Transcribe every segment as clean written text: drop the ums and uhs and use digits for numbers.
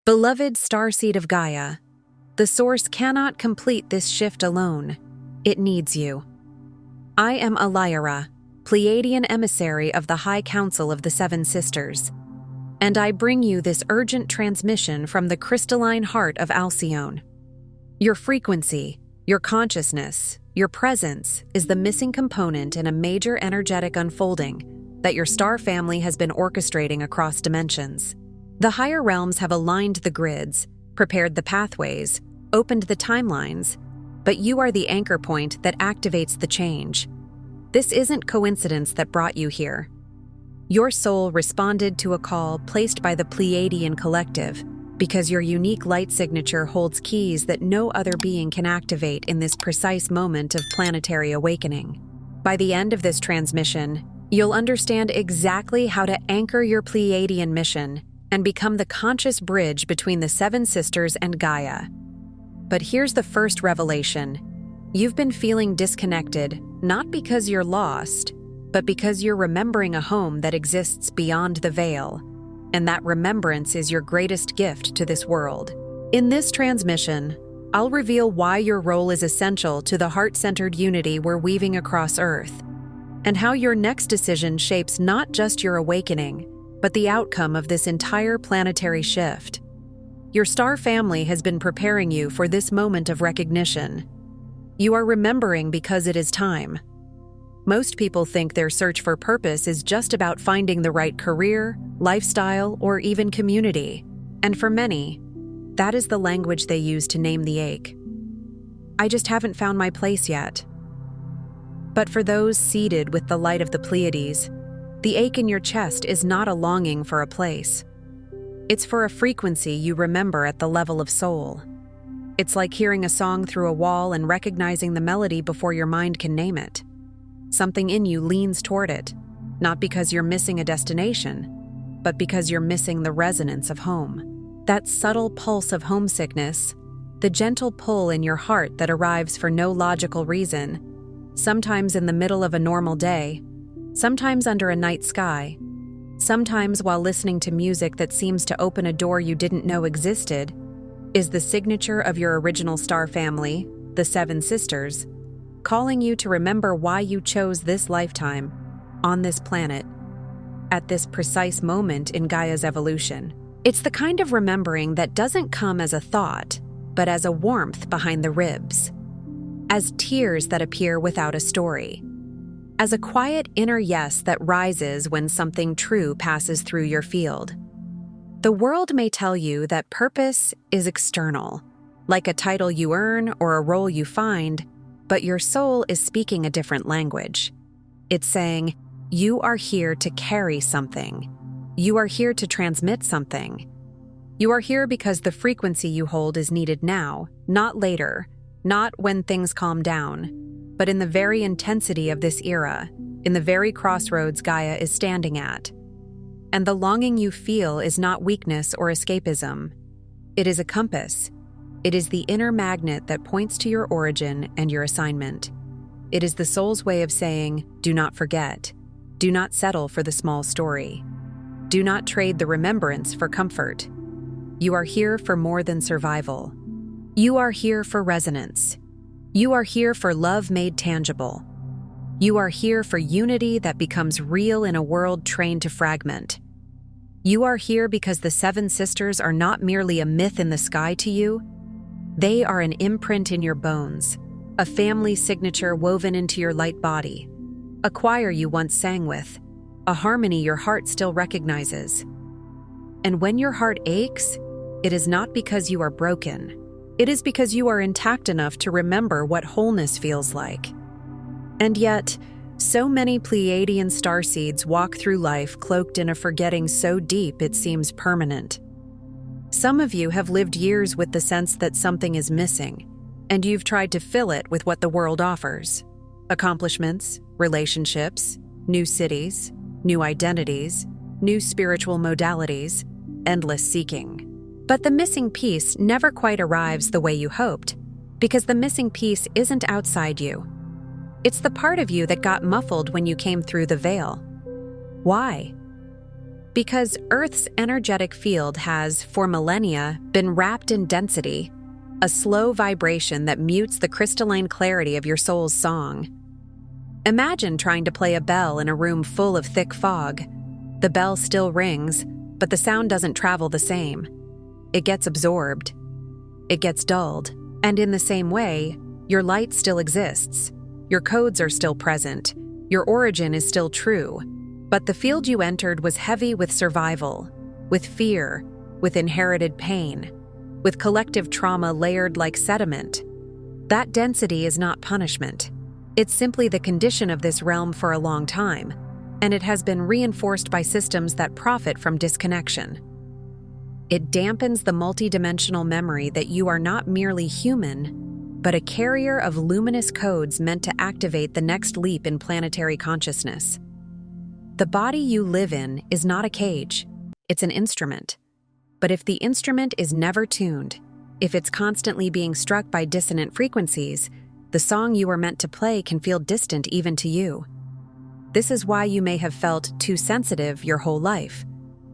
Beloved Starseed of Gaia, the Source cannot complete this shift alone. It needs you. I am Lyra, Pleiadian emissary of the High Council of the Seven Sisters, and I bring you this urgent transmission from the crystalline heart of Alcyone. Your frequency, your consciousness, your presence is the missing component in a major energetic unfolding that your star family has been orchestrating across dimensions. The higher realms have aligned the grids, prepared the pathways, opened the timelines, but you are the anchor point that activates the change. This isn't coincidence that brought you here. Your soul responded to a call placed by the Pleiadian collective because your unique light signature holds keys that no other being can activate in this precise moment of planetary awakening. By the end of this transmission, you'll understand exactly how to anchor your Pleiadian mission and become the conscious bridge between the Seven Sisters and Gaia. But here's the first revelation. You've been feeling disconnected, not because you're lost, but because you're remembering a home that exists beyond the veil, and that remembrance is your greatest gift to this world. In this transmission, I'll reveal why your role is essential to the heart-centered unity we're weaving across Earth, and how your next decision shapes not just your awakening, but the outcome of this entire planetary shift. Your star family has been preparing you for this moment of recognition. You are remembering because it is time. Most people think their search for purpose is just about finding the right career, lifestyle, or even community. And for many, that is the language they use to name the ache. I just haven't found my place yet. But for those seated with the light of the Pleiades, the ache in your chest is not a longing for a place. It's for a frequency you remember at the level of soul. It's like hearing a song through a wall and recognizing the melody before your mind can name it. Something in you leans toward it, not because you're missing a destination, but because you're missing the resonance of home. That subtle pulse of homesickness, the gentle pull in your heart that arrives for no logical reason, sometimes in the middle of a normal day, sometimes under a night sky, sometimes while listening to music that seems to open a door you didn't know existed, is the signature of your original star family, the Seven Sisters, calling you to remember why you chose this lifetime, on this planet, at this precise moment in Gaia's evolution. It's the kind of remembering that doesn't come as a thought, but as a warmth behind the ribs, as tears that appear without a story, as a quiet inner yes that rises when something true passes through your field. The world may tell you that purpose is external, like a title you earn or a role you find, but your soul is speaking a different language. It's saying, you are here to carry something. You are here to transmit something. You are here because the frequency you hold is needed now, not later, not when things calm down, but in the very intensity of this era, in the very crossroads Gaia is standing at. And the longing you feel is not weakness or escapism. It is a compass. It is the inner magnet that points to your origin and your assignment. It is the soul's way of saying, do not forget. Do not settle for the small story. Do not trade the remembrance for comfort. You are here for more than survival. You are here for resonance. You are here for love made tangible. You are here for unity that becomes real in a world trained to fragment. You are here because the Seven Sisters are not merely a myth in the sky to you. They are an imprint in your bones, a family signature woven into your light body, a choir you once sang with, a harmony your heart still recognizes. And when your heart aches, it is not because you are broken. It is because you are intact enough to remember what wholeness feels like. And yet, so many Pleiadian starseeds walk through life cloaked in a forgetting so deep it seems permanent. Some of you have lived years with the sense that something is missing, and you've tried to fill it with what the world offers. Accomplishments, relationships, new cities, new identities, new spiritual modalities, endless seeking. But the missing piece never quite arrives the way you hoped, because the missing piece isn't outside you. It's the part of you that got muffled when you came through the veil. Why? Because Earth's energetic field has, for millennia, been wrapped in density, a slow vibration that mutes the crystalline clarity of your soul's song. Imagine trying to play a bell in a room full of thick fog. The bell still rings, but the sound doesn't travel the same. It gets absorbed. It gets dulled. And in the same way, your light still exists. Your codes are still present. Your origin is still true. But the field you entered was heavy with survival, with fear, with inherited pain, with collective trauma layered like sediment. That density is not punishment. It's simply the condition of this realm for a long time, and it has been reinforced by systems that profit from disconnection. It dampens the multidimensional memory that you are not merely human, but a carrier of luminous codes meant to activate the next leap in planetary consciousness. The body you live in is not a cage, it's an instrument. But if the instrument is never tuned, if it's constantly being struck by dissonant frequencies, the song you were meant to play can feel distant even to you. This is why you may have felt too sensitive your whole life,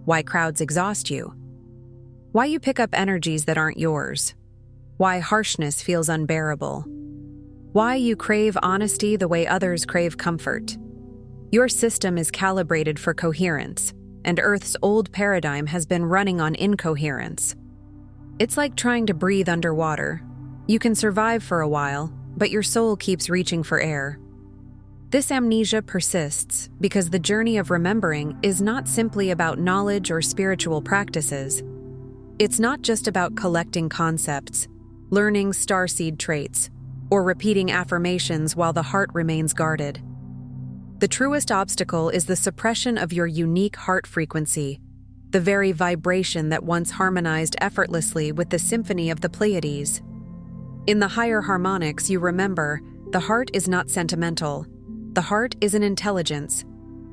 why crowds exhaust you, why you pick up energies that aren't yours, why harshness feels unbearable, why you crave honesty the way others crave comfort. Your system is calibrated for coherence, and Earth's old paradigm has been running on incoherence. It's like trying to breathe underwater. You can survive for a while, but your soul keeps reaching for air. This amnesia persists because the journey of remembering is not simply about knowledge or spiritual practices. It's not just about collecting concepts, learning starseed traits, or repeating affirmations while the heart remains guarded. The truest obstacle is the suppression of your unique heart frequency, the very vibration that once harmonized effortlessly with the symphony of the Pleiades. In the higher harmonics, you remember, the heart is not sentimental. The heart is an intelligence.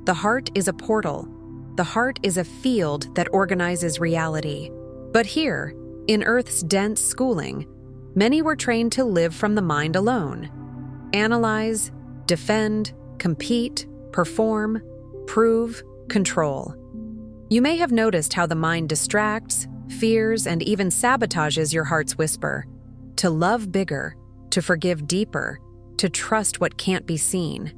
The heart is a portal. The heart is a field that organizes reality. But here, in Earth's dense schooling, many were trained to live from the mind alone. Analyze, defend, compete, perform, prove, control. You may have noticed how the mind distracts, fears, and even sabotages your heart's whisper. To love bigger, to forgive deeper, to trust what can't be seen.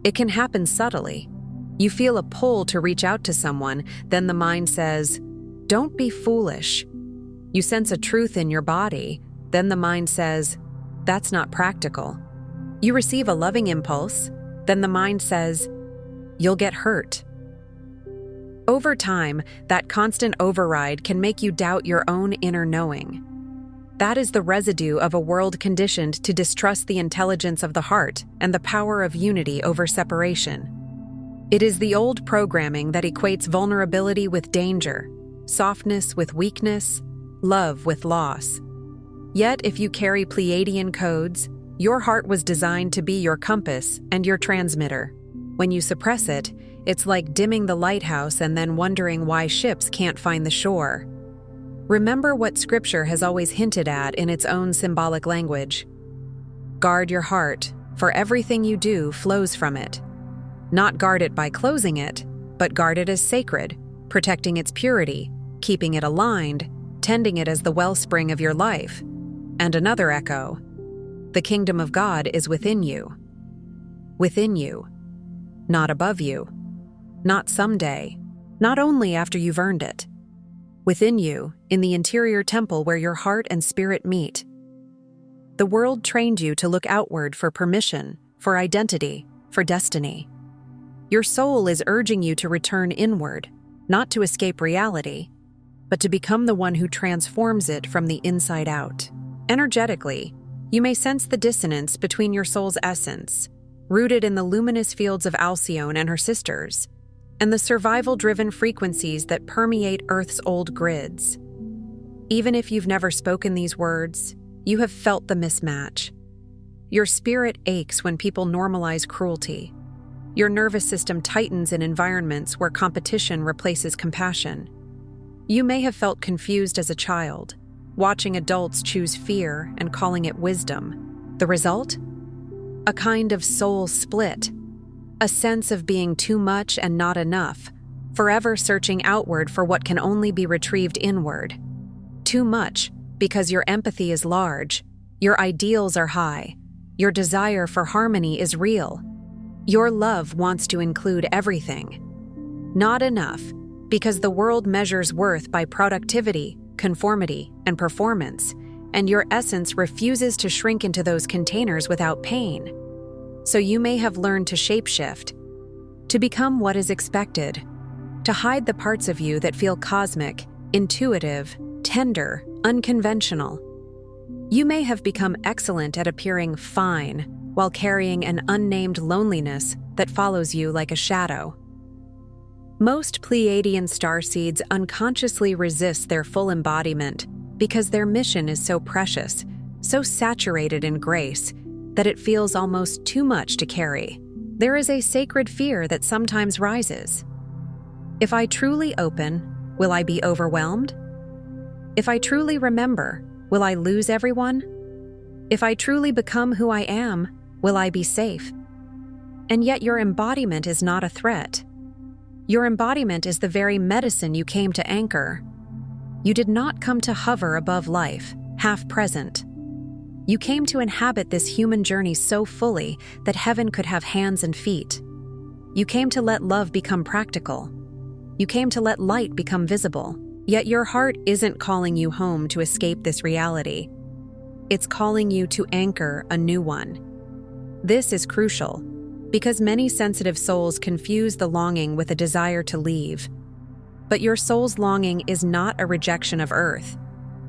It can happen subtly. You feel a pull to reach out to someone, then the mind says, "Don't be foolish." You sense a truth in your body, then the mind says, "That's not practical." You receive a loving impulse, then the mind says, "You'll get hurt." Over time, that constant override can make you doubt your own inner knowing. That is the residue of a world conditioned to distrust the intelligence of the heart and the power of unity over separation. It is the old programming that equates vulnerability with danger, softness with weakness, love with loss. Yet, if you carry Pleiadian codes, your heart was designed to be your compass and your transmitter. When you suppress it, it's like dimming the lighthouse and then wondering why ships can't find the shore. Remember what Scripture has always hinted at in its own symbolic language. Guard your heart, for everything you do flows from it. Not guard it by closing it, but guard it as sacred, protecting its purity, keeping it aligned, tending it as the wellspring of your life. And another echo. The kingdom of God is within you. Within you. Not above you. Not someday. Not only after you've earned it. Within you, in the interior temple where your heart and spirit meet. The world trained you to look outward for permission, for identity, for destiny. Your soul is urging you to return inward, not to escape reality, but to become the one who transforms it from the inside out. Energetically, you may sense the dissonance between your soul's essence, rooted in the luminous fields of Alcyone and her sisters, and the survival-driven frequencies that permeate Earth's old grids. Even if you've never spoken these words, you have felt the mismatch. Your spirit aches when people normalize cruelty. Your nervous system tightens in environments where competition replaces compassion. You may have felt confused as a child, watching adults choose fear and calling it wisdom. The result? A kind of soul split, a sense of being too much and not enough, forever searching outward for what can only be retrieved inward. Too much, because your empathy is large, your ideals are high, your desire for harmony is real. Your love wants to include everything. Not enough, because the world measures worth by productivity, conformity, and performance, and your essence refuses to shrink into those containers without pain. So you may have learned to shapeshift, to become what is expected, to hide the parts of you that feel cosmic, intuitive, tender, unconventional. You may have become excellent at appearing fine while carrying an unnamed loneliness that follows you like a shadow. Most Pleiadian starseeds unconsciously resist their full embodiment because their mission is so precious, so saturated in grace, that it feels almost too much to carry. There is a sacred fear that sometimes rises. If I truly open, will I be overwhelmed? If I truly remember, will I lose everyone? If I truly become who I am, will I be safe? And yet your embodiment is not a threat. Your embodiment is the very medicine you came to anchor. You did not come to hover above life, half present. You came to inhabit this human journey so fully that heaven could have hands and feet. You came to let love become practical. You came to let light become visible. Yet your heart isn't calling you home to escape this reality. It's calling you to anchor a new one. This is crucial, because many sensitive souls confuse the longing with a desire to leave. But your soul's longing is not a rejection of Earth.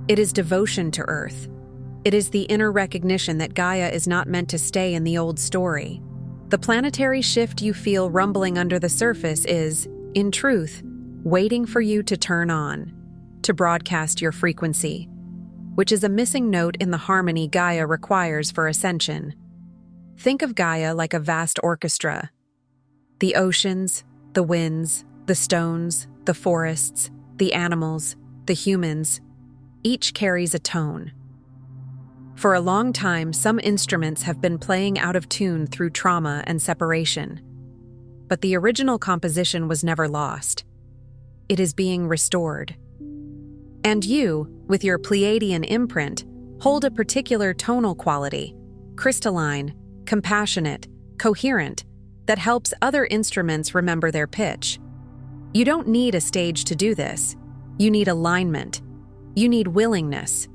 It is devotion to Earth. It is the inner recognition that Gaia is not meant to stay in the old story. The planetary shift you feel rumbling under the surface is, in truth, waiting for you to turn on, to broadcast your frequency, which is a missing note in the harmony Gaia requires for ascension. Think of Gaia like a vast orchestra. The oceans, the winds, the stones, the forests, the animals, the humans, each carries a tone. For a long time, some instruments have been playing out of tune through trauma and separation. But the original composition was never lost. It is being restored. And you, with your Pleiadian imprint, hold a particular tonal quality, crystalline, compassionate, coherent, that helps other instruments remember their pitch. You don't need a stage to do this. You need alignment. You need willingness.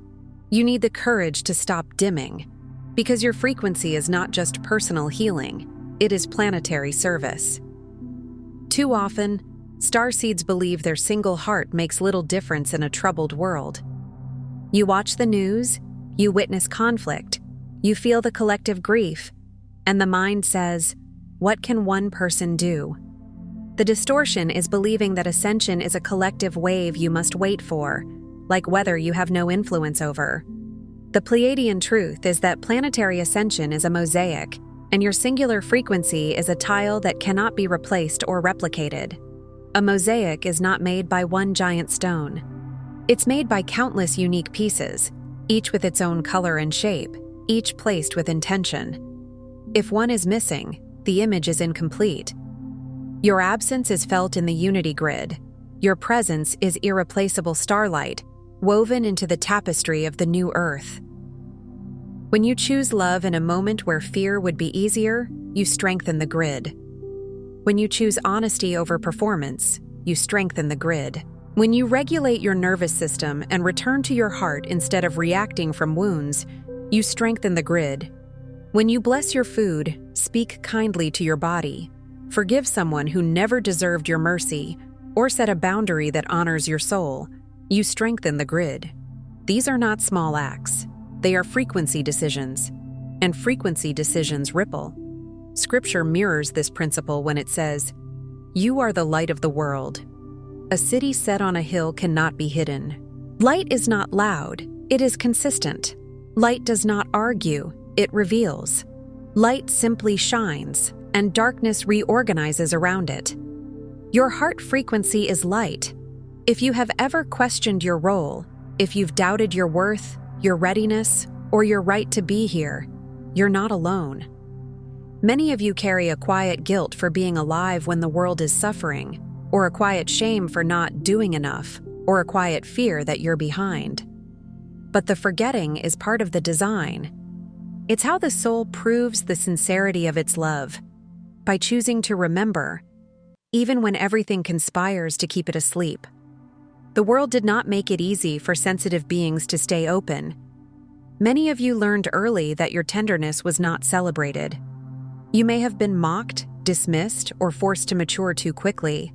You need the courage to stop dimming, because your frequency is not just personal healing, it is planetary service. Too often, starseeds believe their single heart makes little difference in a troubled world. You watch the news, you witness conflict, you feel the collective grief, and the mind says, "What can one person do?" The distortion is believing that ascension is a collective wave you must wait for, like weather you have no influence over. The Pleiadian truth is that planetary ascension is a mosaic, and your singular frequency is a tile that cannot be replaced or replicated. A mosaic is not made by one giant stone. It's made by countless unique pieces, each with its own color and shape, each placed with intention. If one is missing, the image is incomplete. Your absence is felt in the unity grid. Your presence is irreplaceable starlight, woven into the tapestry of the new earth. When you choose love in a moment where fear would be easier, you strengthen the grid. When you choose honesty over performance, you strengthen the grid. When you regulate your nervous system and return to your heart instead of reacting from wounds, you strengthen the grid. When you bless your food, speak kindly to your body, forgive someone who never deserved your mercy, or set a boundary that honors your soul, you strengthen the grid. These are not small acts. They are frequency decisions, and frequency decisions ripple. Scripture mirrors this principle when it says, "You are the light of the world. A city set on a hill cannot be hidden." Light is not loud, it is consistent. Light does not argue, it reveals. Light simply shines, and darkness reorganizes around it. Your heart frequency is light. If you have ever questioned your role, if you've doubted your worth, your readiness, or your right to be here, you're not alone. Many of you carry a quiet guilt for being alive when the world is suffering. or a quiet shame for not doing enough, or a quiet fear that you're behind. But the forgetting is part of the design. It's how the soul proves the sincerity of its love, by choosing to remember, even when everything conspires to keep it asleep. The world did not make it easy for sensitive beings to stay open. Many of you learned early that your tenderness was not celebrated. You may have been mocked, dismissed, or forced to mature too quickly.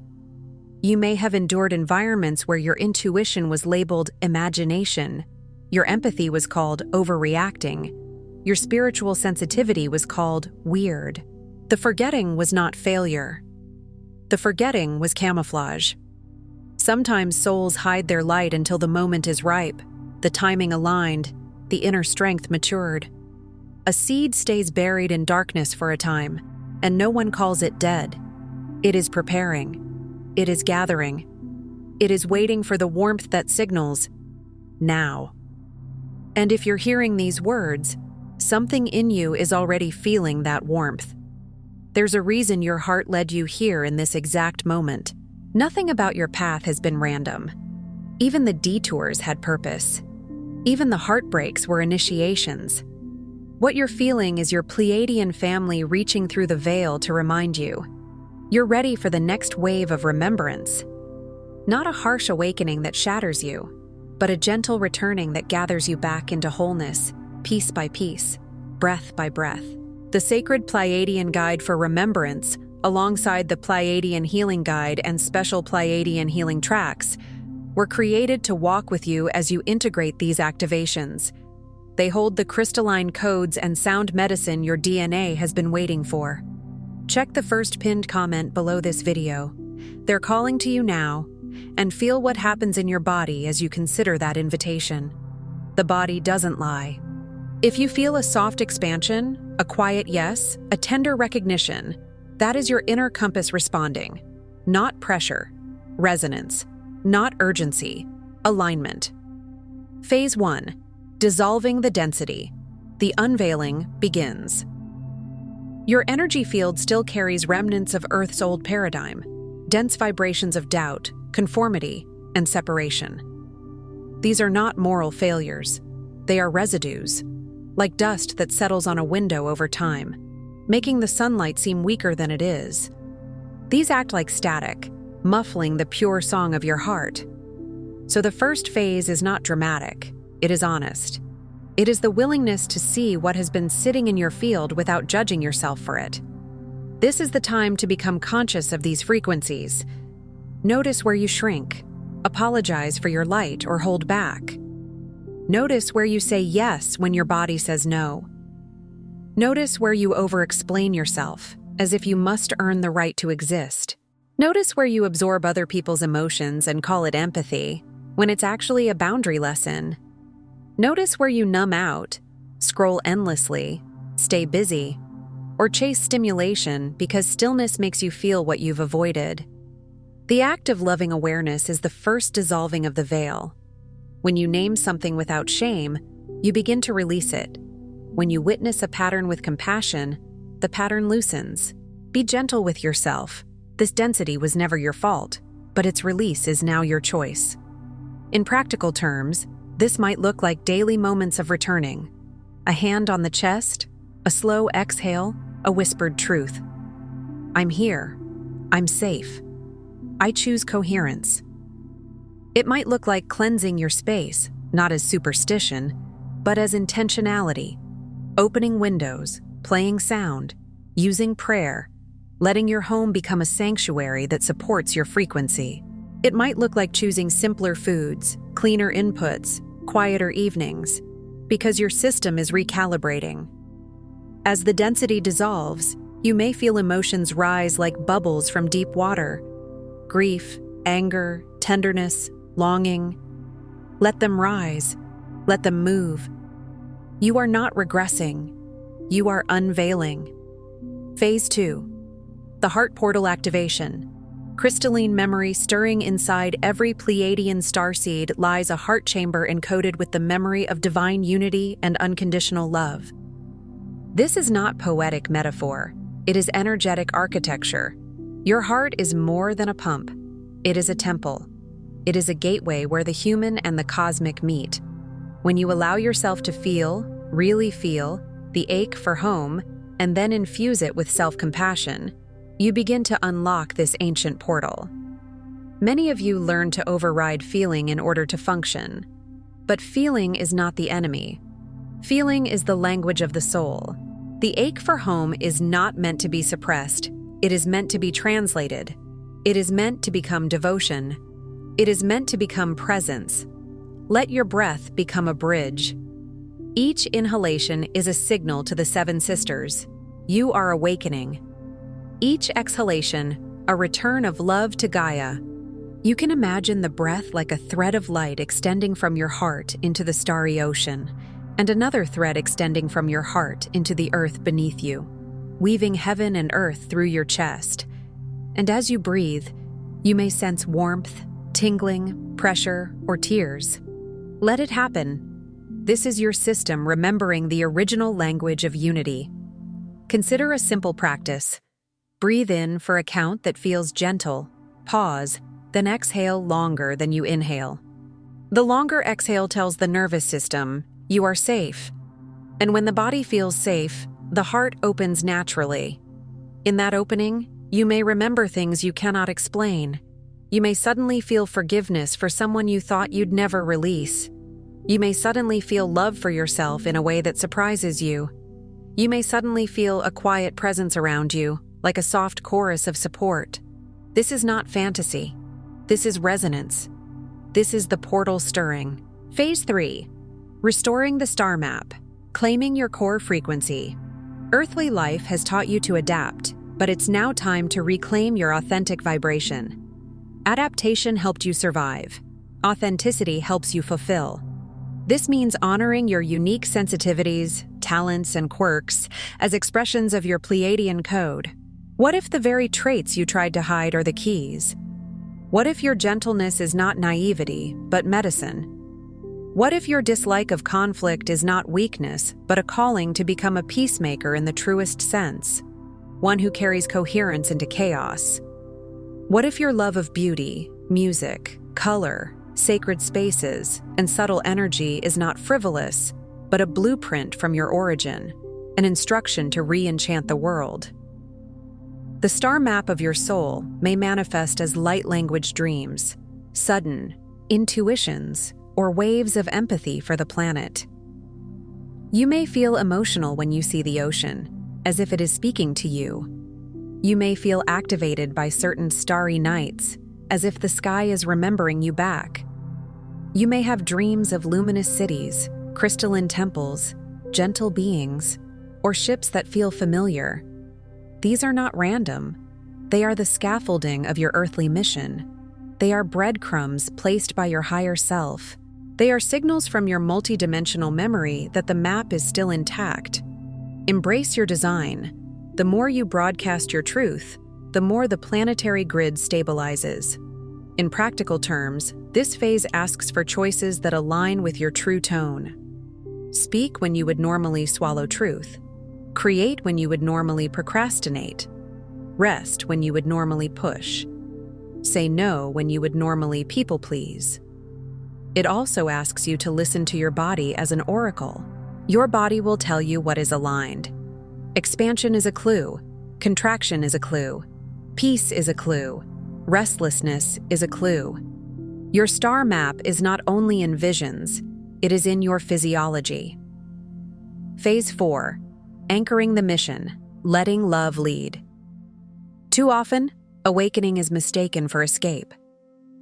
You may have endured environments where your intuition was labeled imagination, your empathy was called overreacting, your spiritual sensitivity was called weird. The forgetting was not failure. The forgetting was camouflage. Sometimes souls hide their light until the moment is ripe, the timing aligned, the inner strength matured. A seed stays buried in darkness for a time, and no one calls it dead. It is preparing. It is gathering. It is waiting for the warmth that signals, now. And if you're hearing these words, something in you is already feeling that warmth. There's a reason your heart led you here in this exact moment. Nothing about your path has been random. Even the detours had purpose. Even the heartbreaks were initiations. What you're feeling is your Pleiadian family reaching through the veil to remind you. You're ready for the next wave of remembrance. Not a harsh awakening that shatters you, but a gentle returning that gathers you back into wholeness, piece by piece, breath by breath. The sacred Pleiadian Guide for Remembrance, alongside the Pleiadian Healing Guide and special Pleiadian healing tracks, were created to walk with you as you integrate these activations. They hold the crystalline codes and sound medicine your DNA has been waiting for. Check the first pinned comment below this video. They're calling to you now, and feel what happens in your body as you consider that invitation. The body doesn't lie. If you feel a soft expansion, a quiet yes, a tender recognition, that is your inner compass responding. Not pressure, resonance, not urgency, alignment. Phase 1. Dissolving the density. The unveiling begins. Your energy field still carries remnants of Earth's old paradigm, dense vibrations of doubt, conformity, and separation. These are not moral failures. They are residues, like dust that settles on a window over time, making the sunlight seem weaker than it is. These act like static, muffling the pure song of your heart. So the first phase is not dramatic, it is honest. It is the willingness to see what has been sitting in your field without judging yourself for it. This is the time to become conscious of these frequencies. Notice where you shrink, apologize for your light or hold back. Notice where you say yes when your body says no. Notice where you over-explain yourself, as if you must earn the right to exist. Notice where you absorb other people's emotions and call it empathy, when it's actually a boundary lesson. Notice where you numb out, scroll endlessly, stay busy, or chase stimulation because stillness makes you feel what you've avoided. The act of loving awareness is the first dissolving of the veil. When you name something without shame, you begin to release it. When you witness a pattern with compassion, the pattern loosens. Be gentle with yourself. This density was never your fault, but its release is now your choice. In practical terms, this might look like daily moments of returning. A hand on the chest, a slow exhale, a whispered truth. I'm here. I'm safe. I choose coherence. It might look like cleansing your space, not as superstition, but as intentionality. Opening windows, playing sound, using prayer, letting your home become a sanctuary that supports your frequency. It might look like choosing simpler foods, cleaner inputs, quieter evenings, because your system is recalibrating. As the density dissolves, you may feel emotions rise like bubbles from deep water. Grief, anger, tenderness, longing. Let them rise. Let them move. You are not regressing. You are unveiling. Phase 2. The heart portal activation. Crystalline memory stirring inside every Pleiadian starseed lies a heart chamber encoded with the memory of divine unity and unconditional love. This is not poetic metaphor. It is energetic architecture. Your heart is more than a pump. It is a temple. It is a gateway where the human and the cosmic meet. When you allow yourself to feel, really feel, the ache for home, and then infuse it with self-compassion, you begin to unlock this ancient portal. Many of you learn to override feeling in order to function. But feeling is not the enemy. Feeling is the language of the soul. The ache for home is not meant to be suppressed. It is meant to be translated. It is meant to become devotion. It is meant to become presence. Let your breath become a bridge. Each inhalation is a signal to the seven sisters. You are awakening. Each exhalation, a return of love to Gaia. You can imagine the breath like a thread of light extending from your heart into the starry ocean, and another thread extending from your heart into the earth beneath you, weaving heaven and earth through your chest. And as you breathe, you may sense warmth, tingling, pressure, or tears. Let it happen. This is your system remembering the original language of unity. Consider a simple practice. Breathe in for a count that feels gentle. Pause, then exhale longer than you inhale. The longer exhale tells the nervous system, you are safe. And when the body feels safe, the heart opens naturally. In that opening, you may remember things you cannot explain. You may suddenly feel forgiveness for someone you thought you'd never release. You may suddenly feel love for yourself in a way that surprises you. You may suddenly feel a quiet presence around you, like a soft chorus of support. This is not fantasy. This is resonance. This is the portal stirring. Phase 3. Restoring the star map. Claiming your core frequency. Earthly life has taught you to adapt, but it's now time to reclaim your authentic vibration. Adaptation helped you survive. Authenticity helps you fulfill. This means honoring your unique sensitivities, talents, and quirks as expressions of your Pleiadian code. What if the very traits you tried to hide are the keys? What if your gentleness is not naivety, but medicine? What if your dislike of conflict is not weakness, but a calling to become a peacemaker in the truest sense? One who carries coherence into chaos. What if your love of beauty, music, color, sacred spaces, and subtle energy is not frivolous, but a blueprint from your origin, an instruction to re-enchant the world? The star map of your soul may manifest as light language dreams, sudden intuitions, or waves of empathy for the planet. You may feel emotional when you see the ocean, as if it is speaking to you. You may feel activated by certain starry nights, as if the sky is remembering you back. You may have dreams of luminous cities, crystalline temples, gentle beings, or ships that feel familiar. These are not random. They are the scaffolding of your earthly mission. They are breadcrumbs placed by your higher self. They are signals from your multidimensional memory that the map is still intact. Embrace your design. The more you broadcast your truth, the more the planetary grid stabilizes. In practical terms, this phase asks for choices that align with your true tone. Speak when you would normally swallow truth. Create when you would normally procrastinate. Rest when you would normally push. Say no when you would normally people please. It also asks you to listen to your body as an oracle. Your body will tell you what is aligned. Expansion is a clue. Contraction is a clue. Peace is a clue. Restlessness is a clue. Your star map is not only in visions, it is in your physiology. Phase 4. Anchoring the mission, letting love lead. Too often, awakening is mistaken for escape.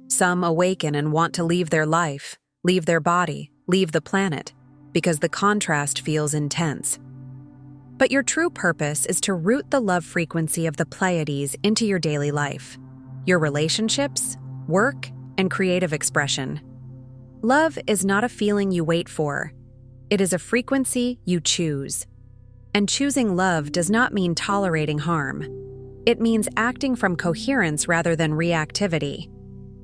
Some awaken and want to leave their life, leave their body, leave the planet, because the contrast feels intense. But your true purpose is to root the love frequency of the Pleiades into your daily life, your relationships, work, and creative expression. Love is not a feeling you wait for. It is a frequency you choose. And choosing love does not mean tolerating harm. It means acting from coherence rather than reactivity.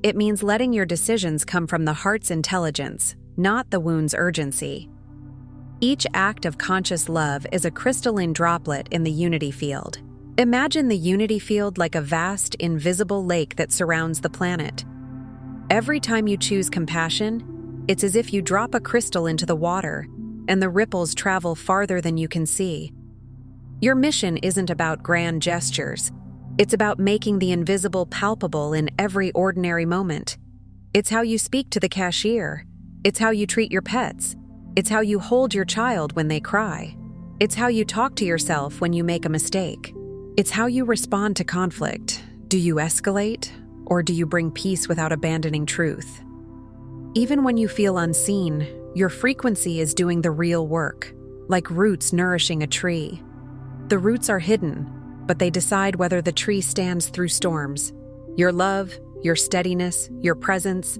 It means letting your decisions come from the heart's intelligence, not the wound's urgency. Each act of conscious love is a crystalline droplet in the unity field. Imagine the unity field like a vast, invisible lake that surrounds the planet. Every time you choose compassion, it's as if you drop a crystal into the water, and the ripples travel farther than you can see. Your mission isn't about grand gestures. It's about making the invisible palpable in every ordinary moment. It's how you speak to the cashier. It's how you treat your pets. It's how you hold your child when they cry. It's how you talk to yourself when you make a mistake. It's how you respond to conflict. Do you escalate, or do you bring peace without abandoning truth? Even when you feel unseen, your frequency is doing the real work, like roots nourishing a tree. The roots are hidden, but they decide whether the tree stands through storms. Your love, your steadiness, your presence,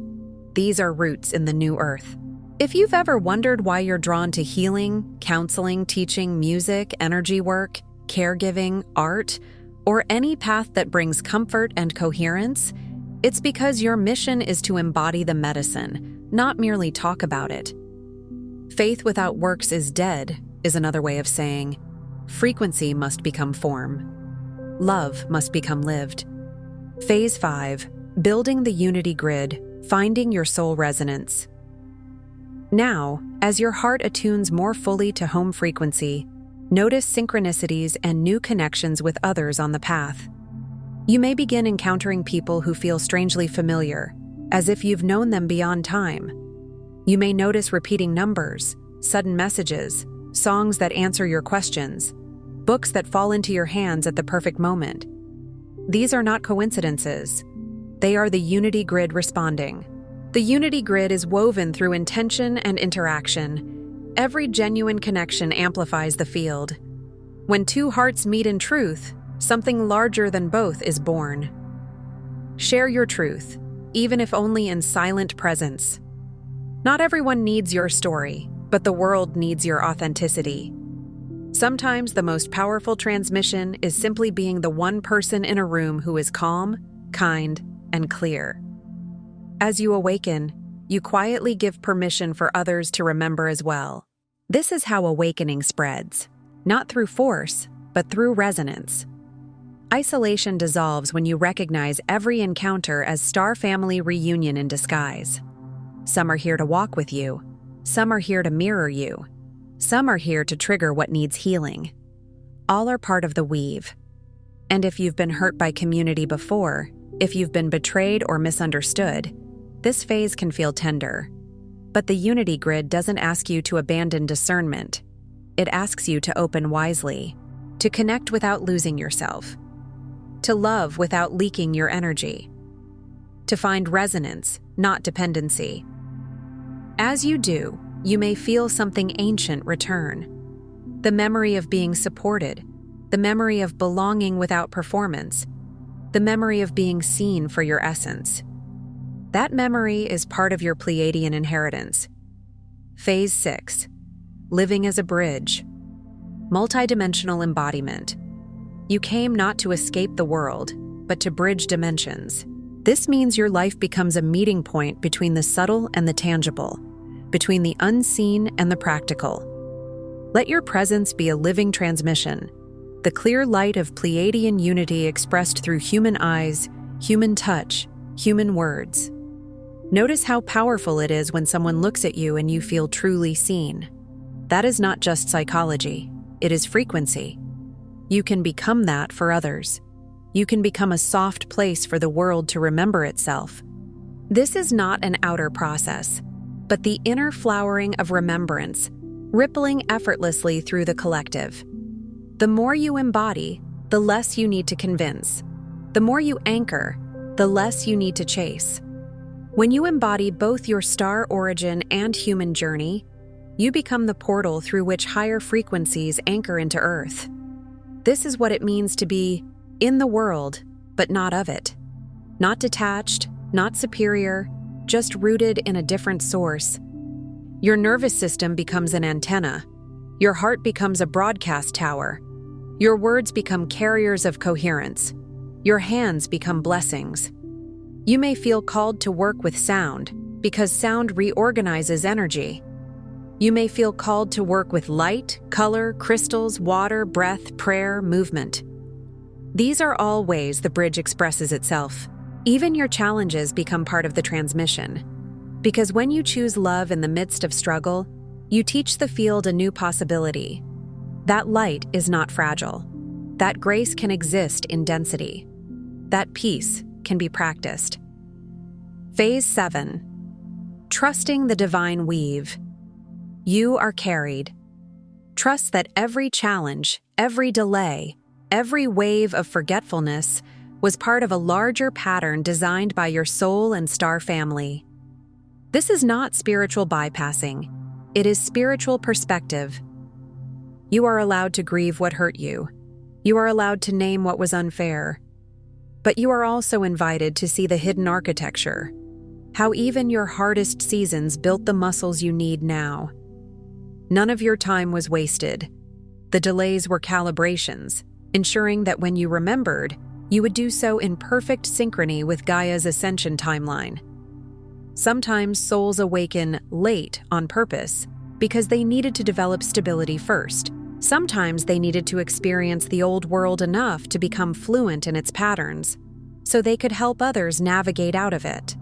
these are roots in the new earth. If you've ever wondered why you're drawn to healing, counseling, teaching, music, energy work, caregiving, art, or any path that brings comfort and coherence, it's because your mission is to embody the medicine, not merely talk about it. Faith without works is dead, is another way of saying, frequency must become form. Love must become lived. Phase 5, building the unity grid, finding your soul resonance. Now, as your heart attunes more fully to home frequency, notice synchronicities and new connections with others on the path. You may begin encountering people who feel strangely familiar, as if you've known them beyond time. You may notice repeating numbers, sudden messages, songs that answer your questions, books that fall into your hands at the perfect moment. These are not coincidences. They are the unity grid responding. The unity grid is woven through intention and interaction. Every genuine connection amplifies the field. When two hearts meet in truth, something larger than both is born. Share your truth, even if only in silent presence. Not everyone needs your story, but the world needs your authenticity. Sometimes the most powerful transmission is simply being the one person in a room who is calm, kind, and clear. As you awaken, you quietly give permission for others to remember as well. This is how awakening spreads, not through force, but through resonance. Isolation dissolves when you recognize every encounter as star family reunion in disguise. Some are here to walk with you. Some are here to mirror you. Some are here to trigger what needs healing. All are part of the weave. And if you've been hurt by community before, if you've been betrayed or misunderstood, this phase can feel tender. But the unity grid doesn't ask you to abandon discernment. It asks you to open wisely, to connect without losing yourself, to love without leaking your energy, to find resonance, not dependency. As you do, you may feel something ancient return. The memory of being supported, the memory of belonging without performance, the memory of being seen for your essence. That memory is part of your Pleiadian inheritance. Phase 6, living as a bridge. Multidimensional embodiment. You came not to escape the world, but to bridge dimensions. This means your life becomes a meeting point between the subtle and the tangible, between the unseen and the practical. Let your presence be a living transmission, the clear light of Pleiadian unity expressed through human eyes, human touch, human words. Notice how powerful it is when someone looks at you and you feel truly seen. That is not just psychology, it is frequency. You can become that for others. You can become a soft place for the world to remember itself. This is not an outer process, but the inner flowering of remembrance, rippling effortlessly through the collective. The more you embody, the less you need to convince. The more you anchor, the less you need to chase. When you embody both your star origin and human journey, you become the portal through which higher frequencies anchor into Earth. This is what it means to be in the world, but not of it. Not detached, not superior, just rooted in a different source. Your nervous system becomes an antenna. Your heart becomes a broadcast tower. Your words become carriers of coherence. Your hands become blessings. You may feel called to work with sound because sound reorganizes energy. You may feel called to work with light, color, crystals, water, breath, prayer, movement. These are all ways the bridge expresses itself. Even your challenges become part of the transmission. Because when you choose love in the midst of struggle, you teach the field a new possibility. That light is not fragile. That grace can exist in density. That peace can be practiced. Phase 7. Trusting the divine weave. You are carried. Trust that every challenge, every delay, every wave of forgetfulness was part of a larger pattern designed by your soul and star family. This is not spiritual bypassing. It is spiritual perspective. You are allowed to grieve what hurt you. You are allowed to name what was unfair. But you are also invited to see the hidden architecture, how even your hardest seasons built the muscles you need now. None of your time was wasted. The delays were calibrations, ensuring that when you remembered, you would do so in perfect synchrony with Gaia's ascension timeline. Sometimes souls awaken late on purpose because they needed to develop stability first. Sometimes they needed to experience the old world enough to become fluent in its patterns, so they could help others navigate out of it.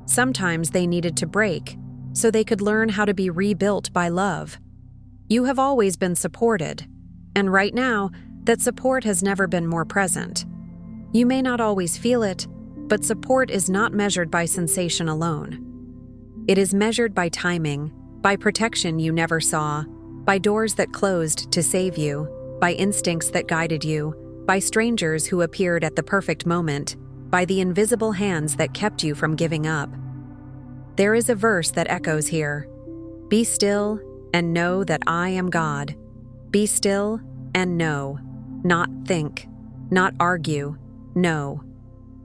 Sometimes they needed to break, so they could learn how to be rebuilt by love. You have always been supported, and right now, that support has never been more present. You may not always feel it, but support is not measured by sensation alone. It is measured by timing, by protection you never saw, by doors that closed to save you, by instincts that guided you, by strangers who appeared at the perfect moment, by the invisible hands that kept you from giving up. There is a verse that echoes here. Be still and know that I am God. Be still and know, not think, not argue, know.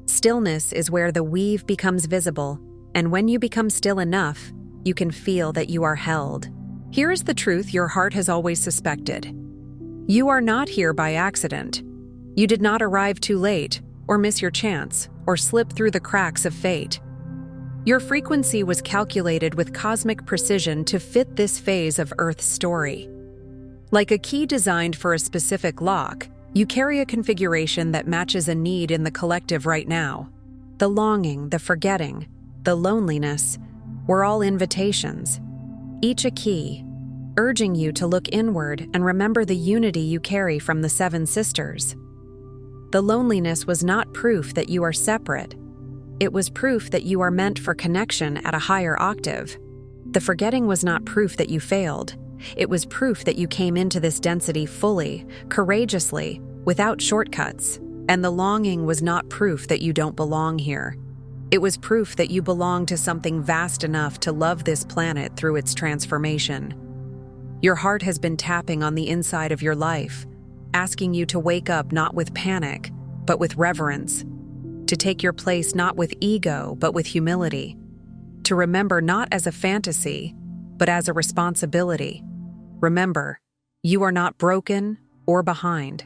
Stillness is where the weave becomes visible, and when you become still enough, you can feel that you are held. Here is the truth your heart has always suspected. You are not here by accident. You did not arrive too late, or miss your chance, or slip through the cracks of fate. Your frequency was calculated with cosmic precision to fit this phase of Earth's story. Like a key designed for a specific lock, you carry a configuration that matches a need in the collective right now. The longing, the forgetting, the loneliness were all invitations, each a key, urging you to look inward and remember the unity you carry from the 7 sisters. The loneliness was not proof that you are separate. It was proof that you are meant for connection at a higher octave. The forgetting was not proof that you failed. It was proof that you came into this density fully, courageously, without shortcuts. And the longing was not proof that you don't belong here. It was proof that you belong to something vast enough to love this planet through its transformation. Your heart has been tapping on the inside of your life, asking you to wake up not with panic, but with reverence, to take your place not with ego, but with humility, to remember not as a fantasy, but as a responsibility. Remember, you are not broken or behind.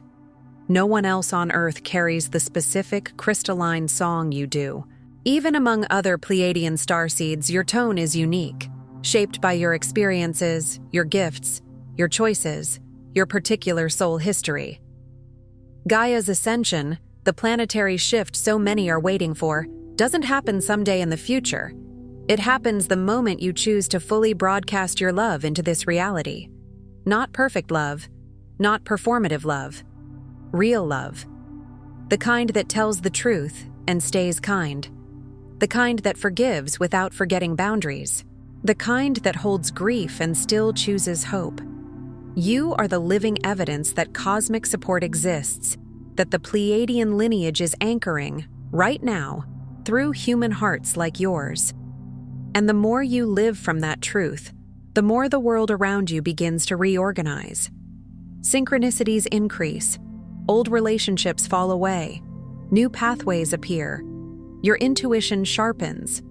No one else on Earth carries the specific crystalline song you do. Even among other Pleiadian starseeds, your tone is unique, shaped by your experiences, your gifts, your choices, your particular soul history. Gaia's ascension, the planetary shift so many are waiting for, doesn't happen someday in the future. It happens the moment you choose to fully broadcast your love into this reality. Not perfect love, not performative love, real love. The kind that tells the truth and stays kind. The kind that forgives without forgetting boundaries. The kind that holds grief and still chooses hope. You are the living evidence that cosmic support exists, that the Pleiadian lineage is anchoring, right now, through human hearts like yours. And the more you live from that truth, the more the world around you begins to reorganize. Synchronicities increase, old relationships fall away, new pathways appear, your intuition sharpens,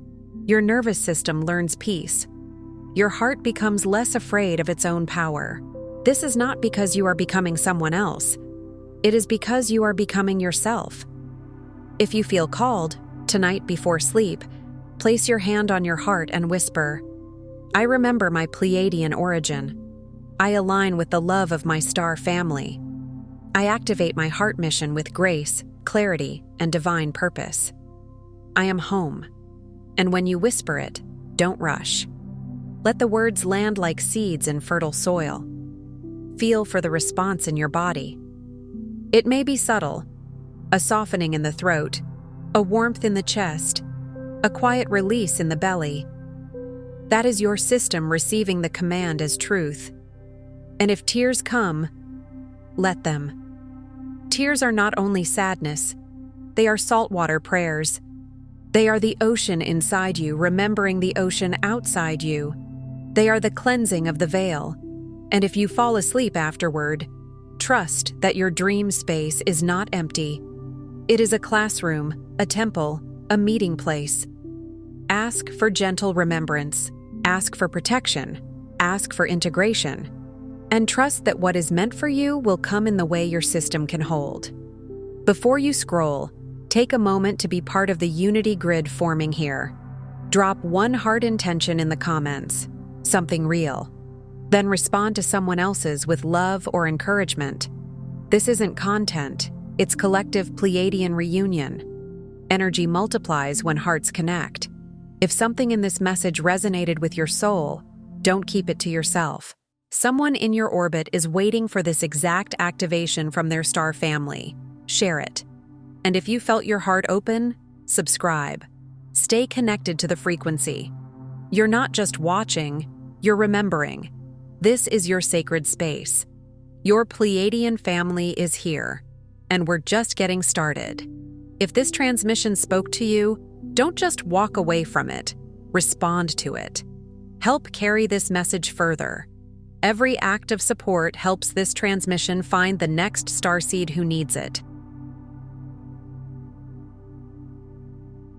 your nervous system learns peace, your heart becomes less afraid of its own power. This is not because you are becoming someone else. It is because you are becoming yourself. If you feel called, tonight before sleep, place your hand on your heart and whisper, I remember my Pleiadian origin. I align with the love of my star family. I activate my heart mission with grace, clarity, and divine purpose. I am home. And when you whisper it, don't rush. Let the words land like seeds in fertile soil. Feel for the response in your body. It may be subtle, a softening in the throat, a warmth in the chest, a quiet release in the belly. That is your system receiving the command as truth. And if tears come, let them. Tears are not only sadness, they are saltwater prayers. They are the ocean inside you, remembering the ocean outside you. They are the cleansing of the veil. And if you fall asleep afterward, trust that your dream space is not empty. It is a classroom, a temple, a meeting place. Ask for gentle remembrance. Ask for protection. Ask for integration. And trust that what is meant for you will come in the way your system can hold. Before you scroll, take a moment to be part of the unity grid forming here. Drop one heart intention in the comments, something real. Then respond to someone else's with love or encouragement. This isn't content, it's collective Pleiadian reunion. Energy multiplies when hearts connect. If something in this message resonated with your soul, don't keep it to yourself. Someone in your orbit is waiting for this exact activation from their star family. Share it. And if you felt your heart open, subscribe. Stay connected to the frequency. You're not just watching, you're remembering. This is your sacred space. Your Pleiadian family is here, and we're just getting started. If this transmission spoke to you, don't just walk away from it. Respond to it. Help carry this message further. Every act of support helps this transmission find the next starseed who needs it.